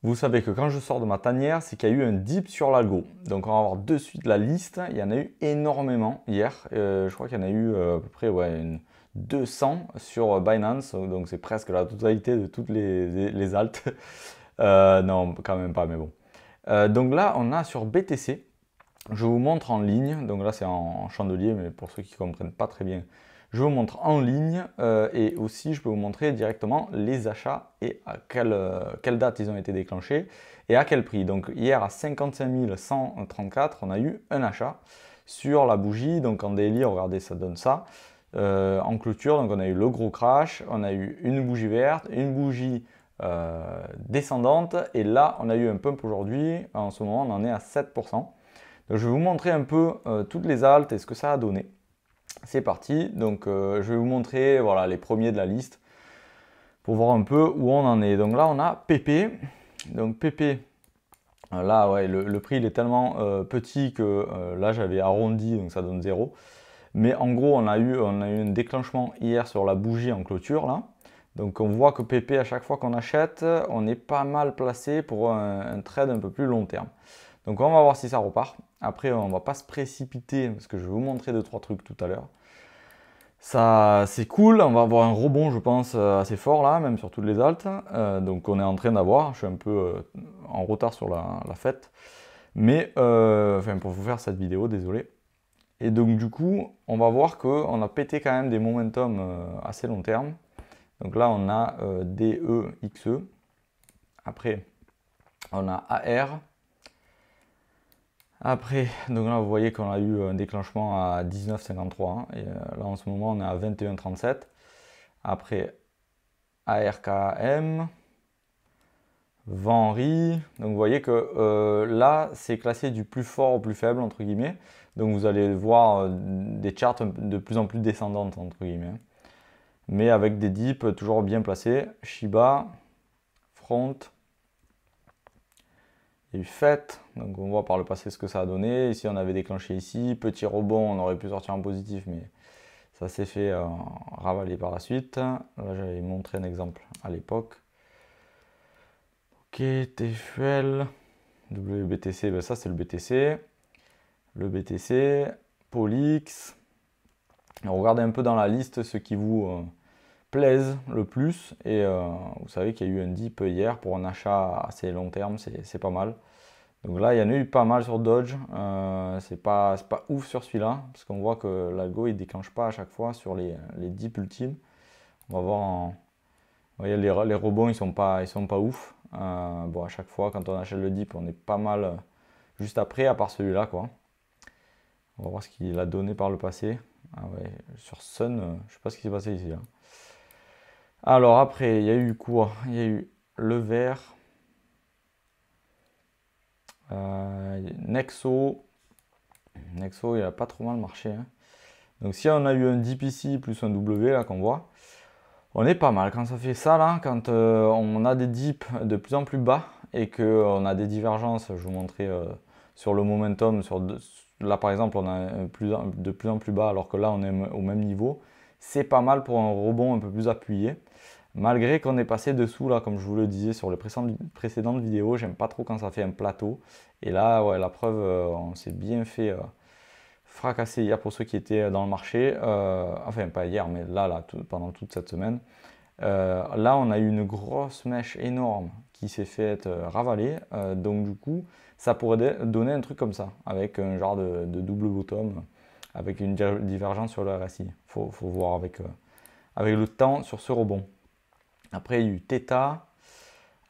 vous savez que quand je sors de ma tanière, c'est qu'il y a eu un dip sur l'algo. Donc on va voir de suite la liste. Il y en a eu énormément hier. Je crois qu'il y en a eu à peu près ouais, 200 sur Binance. Donc c'est presque la totalité de toutes les alts. Non, quand même pas, mais bon. Donc là, on a sur BTC. Je vous montre en ligne. Donc là, c'est en chandelier, mais pour ceux qui ne comprennent pas très bien, je vous montre en ligne et aussi je peux vous montrer directement les achats et à quelle date ils ont été déclenchés et à quel prix. Donc hier à 55 134, on a eu un achat sur la bougie. Donc en daily, regardez, ça donne ça. En clôture, donc on a eu le gros crash, on a eu une bougie verte, une bougie descendante et là on a eu un pump aujourd'hui. En ce moment, on en est à 7%. Donc, je vais vous montrer un peu toutes les alts et ce que ça a donné. C'est parti, donc je vais vous montrer voilà, les premiers de la liste pour voir un peu où on en est. Donc là on a PP, donc PP, là ouais, le prix il est tellement petit que là j'avais arrondi donc ça donne 0. Mais en gros on a eu un déclenchement hier sur la bougie en clôture là. Donc on voit que PP à chaque fois qu'on achète, on est pas mal placé pour un trade un peu plus long terme. Donc on va voir si ça repart. Après on va pas se précipiter parce que je vais vous montrer 2-3 trucs tout à l'heure. Ça, c'est cool, on va avoir un rebond, je pense, assez fort là, même sur toutes les altes. Donc on est en train d'avoir, je suis un peu en retard sur la fête. Mais, enfin, pour vous faire cette vidéo, désolé. Et donc du coup, on va voir qu'on a pété quand même des momentum assez long terme. Donc là, on a DE, XE. Après, on a AR. Après, donc là, vous voyez qu'on a eu un déclenchement à 19,53. Hein, et là, en ce moment, on est à 21,37. Après, ARKM, Venri. Donc vous voyez que là, c'est classé du plus fort au plus faible, entre guillemets. Donc vous allez voir des charts de plus en plus descendantes, entre guillemets. Mais avec des dips toujours bien placés. Shiba, Front, il y a eu FET. Donc on voit par le passé ce que ça a donné. Ici, on avait déclenché ici. Petit rebond, on aurait pu sortir en positif, mais ça s'est fait ravaler par la suite. Là, j'avais montré un exemple à l'époque. Ok, TFL, WBTC, ben ça c'est le BTC. Le BTC, Polix. Regardez un peu dans la liste ce qui vous plaisent le plus. Et vous savez qu'il y a eu un dip hier pour un achat assez long terme, c'est pas mal. Donc là, il y en a eu pas mal sur Dodge. C'est pas ouf sur celui-là, parce qu'on voit que l'algo il déclenche pas à chaque fois sur les dips ultimes. On va voir en. Vous voyez, les rebonds ils sont pas ouf. Bon, à chaque fois, quand on achète le dip, on est pas mal juste après, à part celui-là, quoi. On va voir ce qu'il a donné par le passé. Ah ouais, sur Sun, je sais pas ce qui s'est passé ici, hein. Alors après, il y a eu quoi? Il y a eu le vert, Nexo. Nexo, il a pas trop mal marché, hein. Donc si on a eu un dip ici plus un W là qu'on voit, on est pas mal. Quand ça fait ça là, quand on a des dips de plus en plus bas et qu'on a des divergences, je vous montrais sur le momentum, là par exemple on a de plus en plus bas alors que là on est au même niveau, c'est pas mal pour un rebond un peu plus appuyé. Malgré qu'on est passé dessous là, comme je vous le disais sur les précédentes vidéos, j'aime pas trop quand ça fait un plateau. Et là, ouais, la preuve, on s'est bien fait fracasser hier pour ceux qui étaient dans le marché. Enfin, pas hier, mais là pendant toute cette semaine. Là, on a eu une grosse mèche énorme qui s'est fait ravaler. Donc, du coup, ça pourrait donner un truc comme ça, avec un genre de double bottom, avec une divergence sur le RSI. Faut voir avec le temps sur ce rebond. Après, il y a eu Theta.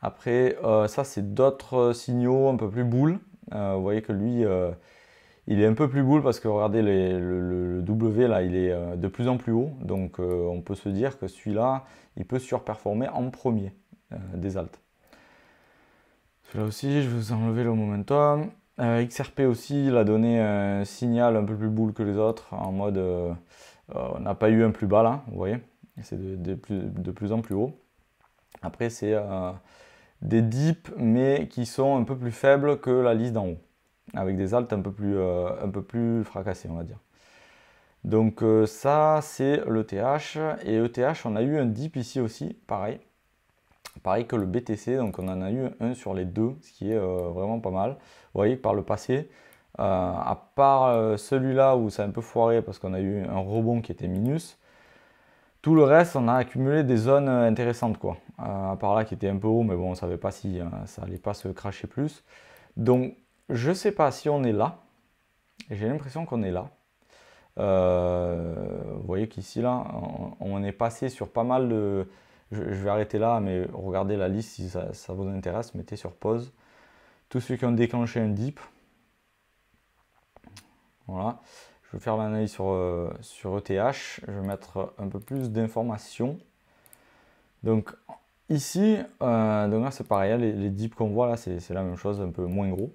Après, ça, c'est d'autres signaux un peu plus boule. Vous voyez que lui, il est un peu plus boule parce que regardez, le W, là, il est de plus en plus haut. Donc, on peut se dire que celui-là, il peut surperformer en premier des alts. Celui-là aussi, je vais vous enlever le momentum. XRP aussi, il a donné un signal un peu plus boule que les autres, en mode, on n'a pas eu un plus bas là, vous voyez. C'est de plus en plus haut. Après, c'est des dips, mais qui sont un peu plus faibles que la liste d'en haut, avec des alts un peu plus fracassés, on va dire. Donc ça, c'est l'ETH. Et ETH, on a eu un dip ici aussi, pareil, Pareil que le BTC, donc on en a eu un sur les deux, ce qui est vraiment pas mal. Vous voyez que par le passé, à part celui-là où c'est un peu foiré parce qu'on a eu un rebond qui était minus, tout le reste, on a accumulé des zones intéressantes, quoi. À part là qui était un peu haut, mais bon, on ne savait pas si ça allait pas se cracher plus. Donc, je sais pas si on est là. J'ai l'impression qu'on est là. Vous voyez qu'ici, là, on est passé sur pas mal de... Je vais arrêter là, mais regardez la liste si ça vous intéresse. Mettez sur pause. Tous ceux qui ont déclenché un dip. Voilà. Je vais faire l'analyse sur ETH. Je vais mettre un peu plus d'informations. Donc, ici, donc là, c'est pareil. Les dips qu'on voit là, c'est la même chose, un peu moins gros.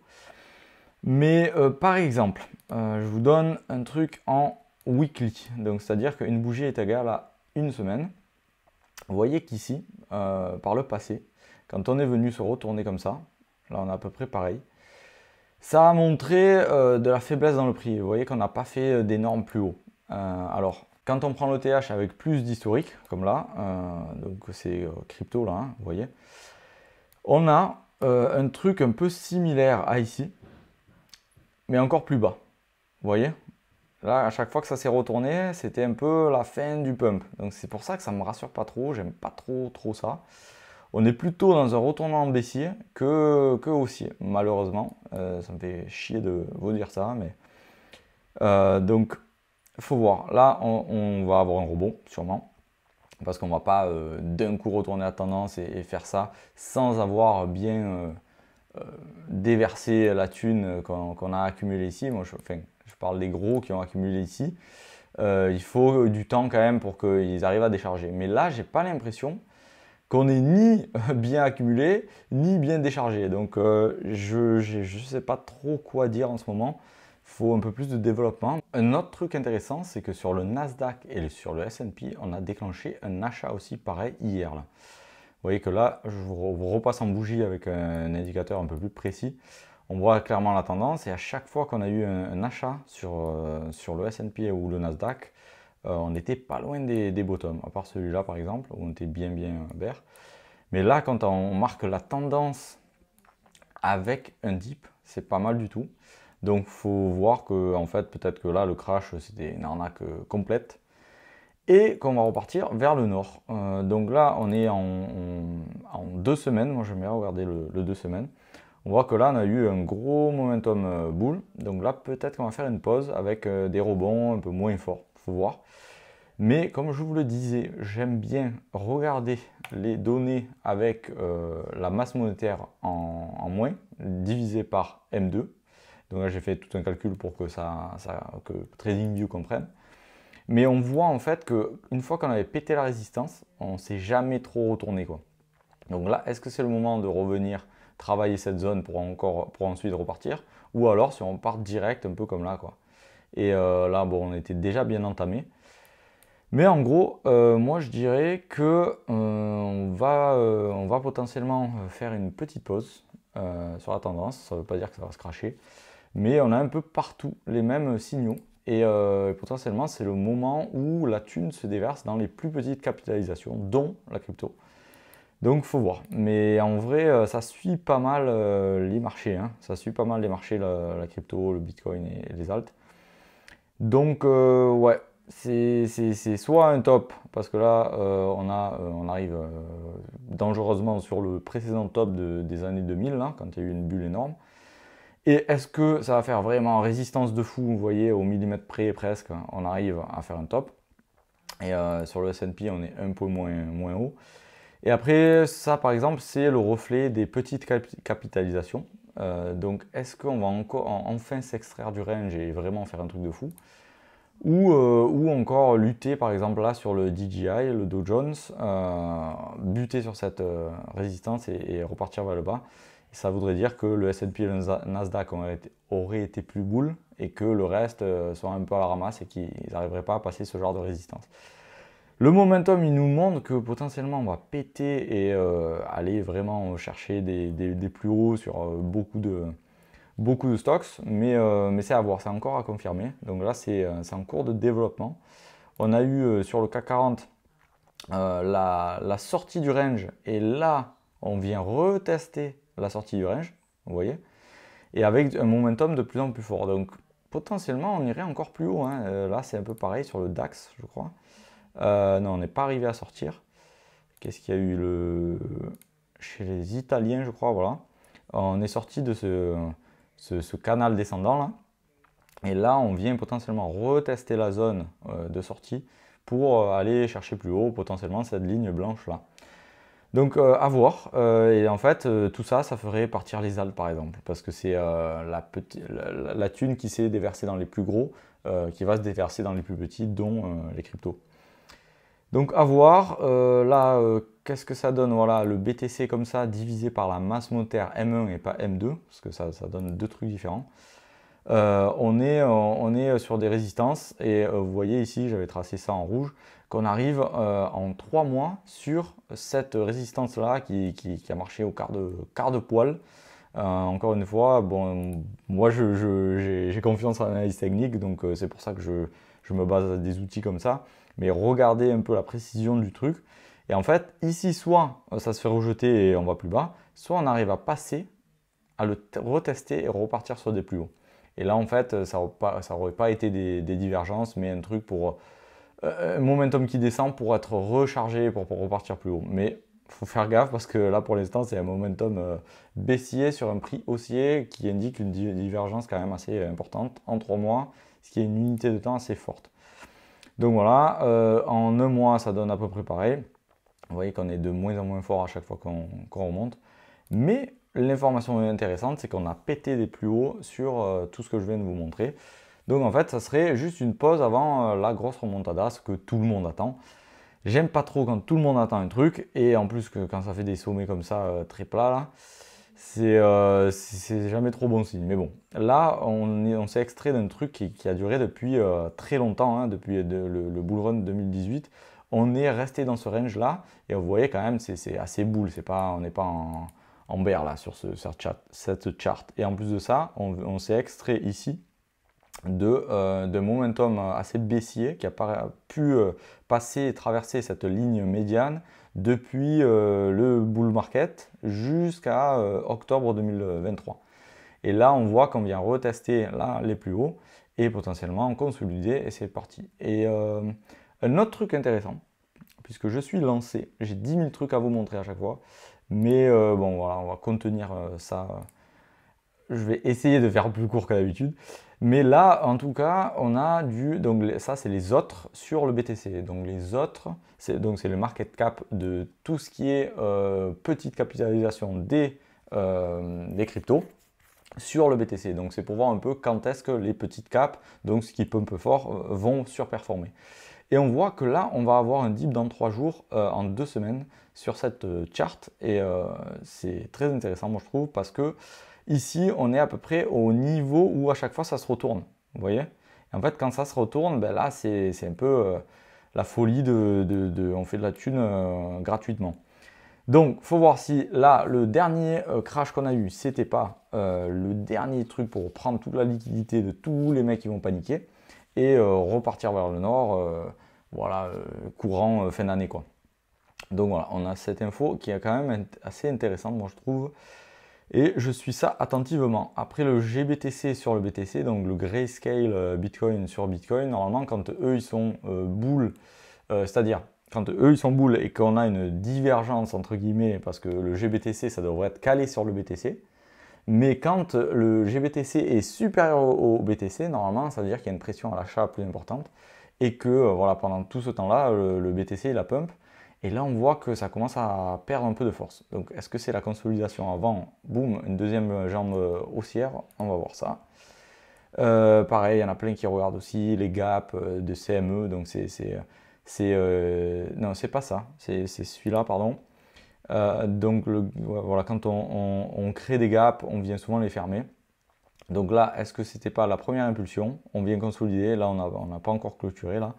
Mais par exemple, je vous donne un truc en weekly. Donc, c'est-à-dire qu'une bougie est égale à une semaine. Vous voyez qu'ici, par le passé, quand on est venu se retourner comme ça, là on a à peu près pareil, ça a montré de la faiblesse dans le prix. Vous voyez qu'on n'a pas fait d'énormes plus hauts. Alors, quand on prend le TH avec plus d'historique, comme là, donc c'est crypto là, hein, vous voyez, on a un truc un peu similaire à ici, mais encore plus bas. Vous voyez? Là, à chaque fois que ça s'est retourné, c'était un peu la fin du pump. Donc c'est pour ça que ça me rassure pas trop, j'aime pas trop ça. On est plutôt dans un retournement en baissier que haussier, malheureusement. Ça me fait chier de vous dire ça, mais... donc, il faut voir. Là, on va avoir un rebond, sûrement. Parce qu'on ne va pas d'un coup retourner la tendance et faire ça sans avoir bien déversé la thune qu'on a accumulée ici. Moi, je parle des gros qui ont accumulé ici. Il faut du temps quand même pour qu'ils arrivent à décharger. Mais là, j'ai pas l'impression qu'on est ni bien accumulé, ni bien déchargé. Donc je ne sais pas trop quoi dire en ce moment. Il faut un peu plus de développement. Un autre truc intéressant, c'est que sur le Nasdaq et sur le S&P, on a déclenché un achat aussi pareil hier. Là. Vous voyez que là, je vous repasse en bougie avec un indicateur un peu plus précis. On voit clairement la tendance et à chaque fois qu'on a eu un achat sur le S&P ou le Nasdaq, on n'était pas loin des bottoms, à part celui-là par exemple, où on était bien vert. Mais là, quand on marque la tendance avec un dip, c'est pas mal du tout. Donc il faut voir que en fait, peut-être que là, le crash, c'était une arnaque complète. Et qu'on va repartir vers le nord. Donc là, on est en 2 semaines. Moi, j'aime bien regarder le 2 semaines. On voit que là, on a eu un gros momentum bull. Donc là, peut-être qu'on va faire une pause avec des rebonds un peu moins forts. Faut voir. Mais comme je vous le disais, j'aime bien regarder les données avec la masse monétaire en moins, divisé par M2. Donc là, j'ai fait tout un calcul pour que que TradingView comprenne. Mais on voit en fait qu'une fois qu'on avait pété la résistance, on ne s'est jamais trop retourné, quoi. Donc là, est-ce que c'est le moment de revenir travailler cette zone pour ensuite repartir? Ou alors si on part direct, un peu comme là, quoi. Et là, bon, on était déjà bien entamé. Mais en gros, moi je dirais que on va potentiellement faire une petite pause sur la tendance. Ça ne veut pas dire que ça va se cracher. Mais on a un peu partout les mêmes signaux. Et potentiellement, c'est le moment où la thune se déverse dans les plus petites capitalisations, dont la crypto. Donc, faut voir. Mais en vrai, ça suit pas mal les marchés. Hein. Ça suit pas mal les marchés, la crypto, le bitcoin et les alts. Donc, ouais, c'est soit un top, parce que là, on arrive dangereusement sur le précédent top des années 2000, là, quand il y a eu une bulle énorme. Et est-ce que ça va faire vraiment résistance de fou, vous voyez, au millimètre près presque, on arrive à faire un top. Et sur le S&P, on est un peu moins haut. Et après, ça par exemple, c'est le reflet des petites capitalisations. Donc est-ce qu'on va enfin s'extraire du range et vraiment faire un truc de fou? Ou encore lutter par exemple là sur le DJI, le Dow Jones, buter sur cette résistance et repartir vers le bas. Ça voudrait dire que le S&P et le Nasdaq auraient été plus bull et que le reste soit un peu à la ramasse et qu'ils n'arriveraient pas à passer ce genre de résistance. Le momentum, il nous montre que potentiellement on va péter et aller vraiment chercher des plus hauts sur beaucoup de stocks, mais c'est à voir, c'est encore à confirmer. Donc là, c'est en cours de développement. On a eu sur le CAC 40 la sortie du range et là, on vient retester la sortie du range, vous voyez, et avec un momentum de plus en plus fort. Donc potentiellement on irait encore plus haut, hein. Là c'est un peu pareil sur le DAX, je crois. Non, on n'est pas arrivé à sortir. Qu'est-ce qu'il y a eu chez les Italiens, je crois, voilà. On est sorti de ce canal descendant là. Et là, on vient potentiellement retester la zone de sortie pour aller chercher plus haut, potentiellement cette ligne blanche là. Donc à voir. Et en fait, tout ça, ça ferait partir les alts par exemple, parce que c'est la thune qui s'est déversée dans les plus gros, qui va se déverser dans les plus petits, dont les cryptos. Donc à voir. Là, qu'est-ce que ça donne? Voilà, le BTC comme ça, divisé par la masse monétaire M1 et pas M2, parce que ça donne deux trucs différents. On est sur des résistances et vous voyez ici, j'avais tracé ça en rouge, qu'on arrive en 3 mois sur cette résistance là qui a marché au quart de poil. Encore une fois, bon, moi j'ai confiance en l'analyse technique, donc c'est pour ça que je me base à des outils comme ça. Mais regardez un peu la précision du truc. Et en fait, ici, soit ça se fait rejeter et on va plus bas, soit on arrive à passer, à le retester et repartir sur des plus hauts. Et là, en fait, ça n'aurait pas été des divergences, mais un truc pour un momentum qui descend pour être rechargé, pour repartir plus haut. Mais il faut faire gaffe parce que là, pour l'instant, c'est un momentum baissier sur un prix haussier qui indique une divergence quand même assez importante en 3 mois, ce qui est une unité de temps assez forte. Donc voilà, en un mois, ça donne à peu près pareil. Vous voyez qu'on est de moins en moins fort à chaque fois qu'on remonte. Mais l'information intéressante, c'est qu'on a pété des plus hauts sur tout ce que je viens de vous montrer. Donc en fait, ça serait juste une pause avant la grosse remontada, ce que tout le monde attend. J'aime pas trop quand tout le monde attend un truc, et en plus que quand ça fait des sommets comme ça, très plats là, c'est jamais trop bon signe. Mais bon, là, on s'est extrait d'un truc qui a duré depuis très longtemps, hein, depuis le bull run 2018. On est resté dans ce range là, et vous voyez quand même, c'est assez bull, on n'est pas en bear là sur cette chart. Et en plus de ça, on s'est extrait ici de momentum assez baissier qui a pu passer et traverser cette ligne médiane depuis le bull market jusqu'à octobre 2023. Et là, on voit qu'on vient retester là les plus hauts et potentiellement consolider et c'est parti. Et un autre truc intéressant, puisque je suis lancé, j'ai 10 000 trucs à vous montrer à chaque fois, mais bon voilà, on va contenir ça. Je vais essayer de faire plus court que d'habitude. Mais là, en tout cas, on a donc ça c'est les autres sur le BTC. Donc les autres, c'est le market cap de tout ce qui est petite capitalisation des cryptos sur le BTC. Donc c'est pour voir un peu quand est-ce que les petites caps, donc ce qui pump fort, vont surperformer. Et on voit que là, on va avoir un dip dans 3 jours, en 2 semaines, sur cette charte. Et c'est très intéressant, moi je trouve, parce que ici, on est à peu près au niveau où à chaque fois ça se retourne. Vous voyez? Et en fait, quand ça se retourne, ben là, c'est un peu la folie on fait de la thune gratuitement. Donc, faut voir si là, le dernier crash qu'on a eu, c'était pas le dernier truc pour prendre toute la liquidité de tous les mecs qui vont paniquer et repartir vers le nord, voilà, courant fin d'année quoi. Donc voilà, on a cette info qui est quand même assez intéressante, moi je trouve. Et je suis ça attentivement. Après le GBTC sur le BTC, donc le Grayscale Bitcoin sur Bitcoin, normalement quand eux ils sont bull, c'est-à-dire quand eux ils sont bull et qu'on a une divergence entre guillemets, parce que le GBTC ça devrait être calé sur le BTC, mais quand le GBTC est supérieur au BTC, normalement ça veut dire qu'il y a une pression à l'achat plus importante et que voilà, pendant tout ce temps-là, le BTC il a pump. Et là, on voit que ça commence à perdre un peu de force. Donc, est-ce que c'est la consolidation avant, boum, une deuxième jambe haussière? On va voir ça. Pareil, il y en a plein qui regardent aussi les gaps de CME. Donc, non, c'est pas ça. C'est celui-là, pardon. Donc, voilà, quand on crée des gaps, on vient souvent les fermer. Donc là, est-ce que c'était pas la première impulsion? On vient consolider. Là, on n'a pas encore clôturé là.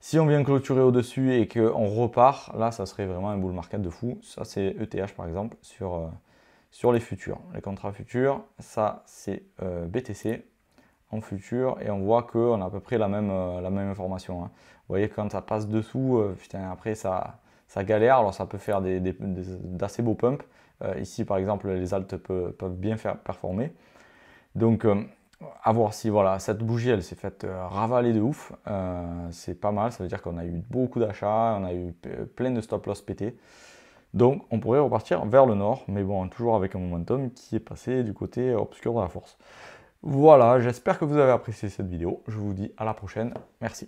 Si on vient clôturer au-dessus et qu'on repart, là, ça serait vraiment un bull market de fou. Ça, c'est ETH par exemple sur les futurs. Les contrats futurs, ça, c'est BTC en futur. Et on voit qu'on a à peu près la même information, hein. Vous voyez, quand ça passe dessous, putain, après, ça ça galère. Alors ça peut faire d'assez beaux pumps. Ici par exemple les altes peuvent bien performer. Donc à voir si voilà, cette bougie elle s'est faite ravaler de ouf. C'est pas mal, ça veut dire qu'on a eu beaucoup d'achats, on a eu plein de stop loss pétés. Donc on pourrait repartir vers le nord, mais bon, toujours avec un momentum qui est passé du côté obscur de la force. Voilà, j'espère que vous avez apprécié cette vidéo. Je vous dis à la prochaine. Merci.